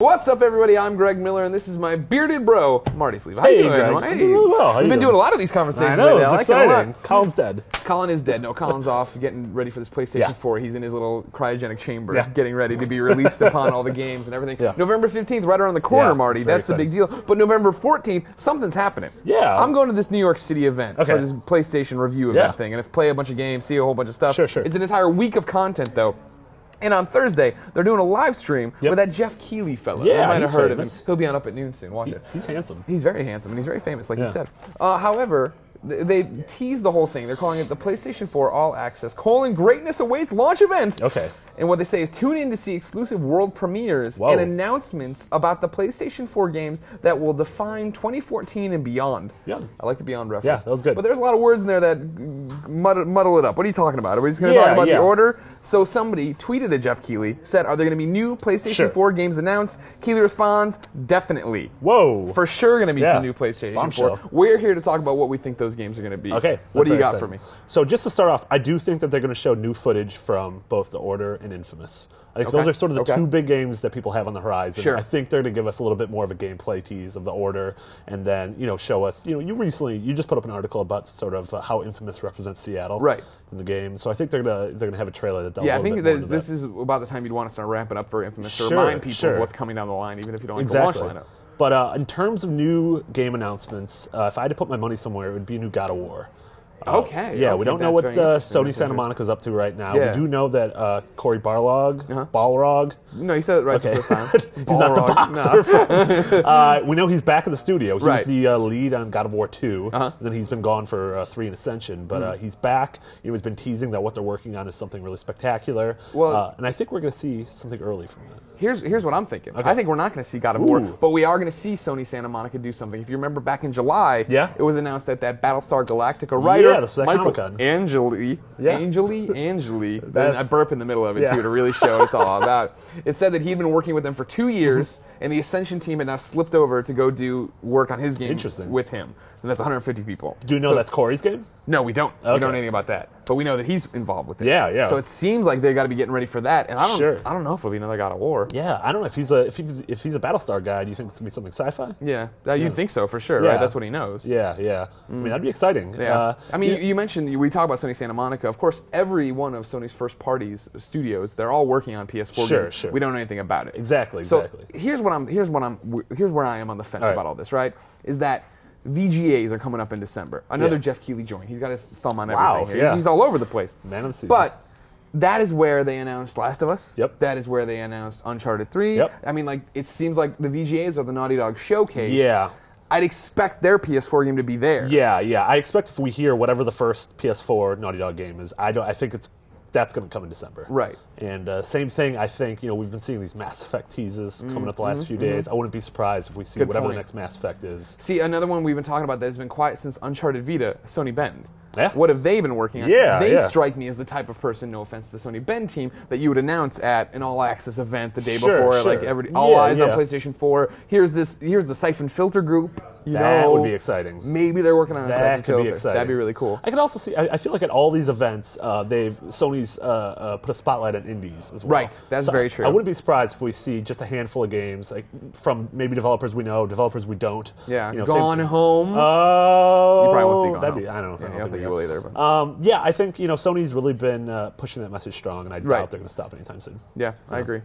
What's up, everybody? I'm Greg Miller, and this is my bearded bro, Marty Sleeve. How you doing? Greg. I'm doing really well. We've been doing a lot of these conversations. I know, lately. it's I like exciting. it a lot. Colin's dead. Colin is dead. No, Colin's off getting ready for this PlayStation 4. He's in his little cryogenic chamber getting ready to be released upon all the games and everything. November 15th, right around the corner, Marty. That's the big deal. But November 14th, something's happening. Yeah. I'm going to this New York City event for this PlayStation review event thing. And if play a bunch of games, see a whole bunch of stuff. Sure. It's an entire week of content, though. And on Thursday, they're doing a live stream with that Jeff Keighley fellow. Yeah, you might have heard famous. of him. He'll be on Up at Noon soon. Watch it. He's handsome. He's very handsome, and he's very famous, like you said. However, they teased the whole thing. They're calling it the PlayStation 4 All Access, Greatness Awaits launch event. Okay. And what they say is tune in to see exclusive world premieres and announcements about the PlayStation 4 games that will define 2014 and beyond. Yeah. I like the beyond reference. Yeah, that was good. But there's a lot of words in there that muddle it up. What are you talking about? Are we just going to talk about the order? So somebody tweeted at Jeff Keighley, said, are there going to be new PlayStation 4 games announced? Keighley responds, definitely. Whoa. For sure going to be some new PlayStation 4. We're here to talk about what we think those games are going to be. Okay. What do you got for me? So just to start off, I do think that they're going to show new footage from both The Order and Infamous. I think those are sort of the two big games that people have on the horizon. Sure. I think they're going to give us a little bit more of a gameplay tease of The Order, and then show us. You just put up an article about sort of how Infamous represents Seattle in the game. So I think they're gonna have a trailer that delves a little bit more into this is about the time you'd want to start ramping up for Infamous to remind people of what's coming down the line, even if you don't like the launch lineup. But in terms of new game announcements, if I had to put my money somewhere, it would be a new God of War. We don't know what Sony Santa Monica's up to right now. We do know that Cory Balrog. No, you said it right the first time. He's not the boxer. We know he's back in the studio. He was the lead on God of War 2. And then he's been gone for 3 in Ascension. But he's back. He's been teasing that what they're working on is something really spectacular. And I think we're going to see something early from that. Here's what I'm thinking. I think we're not going to see God of War, but we are going to see Sony Santa Monica do something. If you remember back in July, it was announced that Battlestar Galactica writer, Michael Angeli, then I burp in the middle of it too to really show what it's all about. It said that he'd been working with them for 2 years, and the Ascension team had now slipped over to go do work on his game with him. And that's 150 people. Do you know that's Corey's game? No, we don't. We don't know anything about that. But we know that he's involved with it. Yeah. So it seems like they got to be getting ready for that. And I don't know if it'll be another God of War. Yeah, I don't know if he's a Battlestar guy. Do you think it's gonna be something sci-fi? Yeah, you'd think so for sure, right? That's what he knows. Yeah. I mean, that'd be exciting. Yeah. I mean, you mentioned we talk about Sony Santa Monica. Of course, every one of Sony's first parties studios, they're all working on PS4 games. Sure. We don't know anything about it. Exactly. So here's where I am on the fence about all this. Right? Is that VGAs are coming up in December. Another Jeff Keighley joint. He's got his thumb on everything here. He's all over the place. Man of the season. But that is where they announced Last of Us. Yep. That is where they announced Uncharted 3. Yep. I mean, it seems like the VGAs are the Naughty Dog showcase. Yeah. I'd expect their PS4 game to be there. Yeah. I expect if we hear whatever the first PS4 Naughty Dog game is, I think that's going to come in December. Right. And same thing, I think, we've been seeing these Mass Effect teases coming up the last few days. I wouldn't be surprised if we see whatever the next Mass Effect is. See, another one we've been talking about that has been quiet since Uncharted Vita, Sony Bend. Yeah. What have they been working on? They strike me as the type of person, no offense to the Sony Bend team, that you would announce at an all-access event the day before, like all eyes on PlayStation 4. Here's the Syphon Filter group. That would be exciting. Maybe they're working on a Syphon Filter. That could be exciting. That'd be really cool. I could also see. I feel like at all these events, Sony's put a spotlight on indies as well. Right. That's very true. I wouldn't be surprised if we see just a handful of games from maybe developers we know, developers we don't. Yeah. Gone Home. Oh. You probably won't see Gone Home. I don't know. I don't think you will either. But. I think Sony's really been pushing that message strong, and I doubt they're going to stop anytime soon. Yeah, I agree.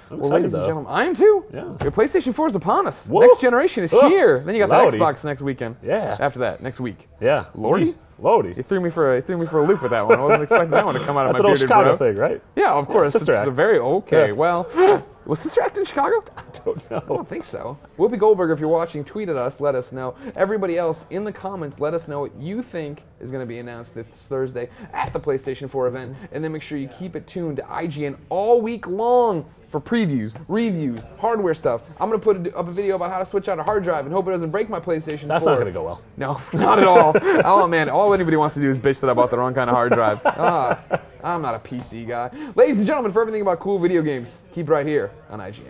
I'm excited, ladies and gentlemen, I am too. Yeah. The PlayStation 4 is upon us. Whoa. Next generation is here. Then you got Lordy. the Xbox next weekend. Yeah. After that, next week. Yeah. Lordy? Lordy. You threw me for a loop with that one. I wasn't expecting that one to come out of my bearded bro. That's an old Chicago thing, right? Yeah, of course. Sister it's Act. a very okay. Yeah. Well, was Sister Act in Chicago? I don't know. I don't think so. Whoopi Goldberg, if you're watching, tweet at us. Let us know. Everybody else in the comments, let us know what you think is going to be announced this Thursday at the PlayStation 4 event, and then make sure you keep it tuned to IGN all week long for previews, reviews, hardware stuff. I'm going to put up a video about how to switch out a hard drive and hope it doesn't break my PlayStation 4. That's not going to go well. No, not at all. Oh, man, all anybody wants to do is bitch that I bought the wrong kind of hard drive. I'm not a PC guy. Ladies and gentlemen, for everything about cool video games, keep right here on IGN.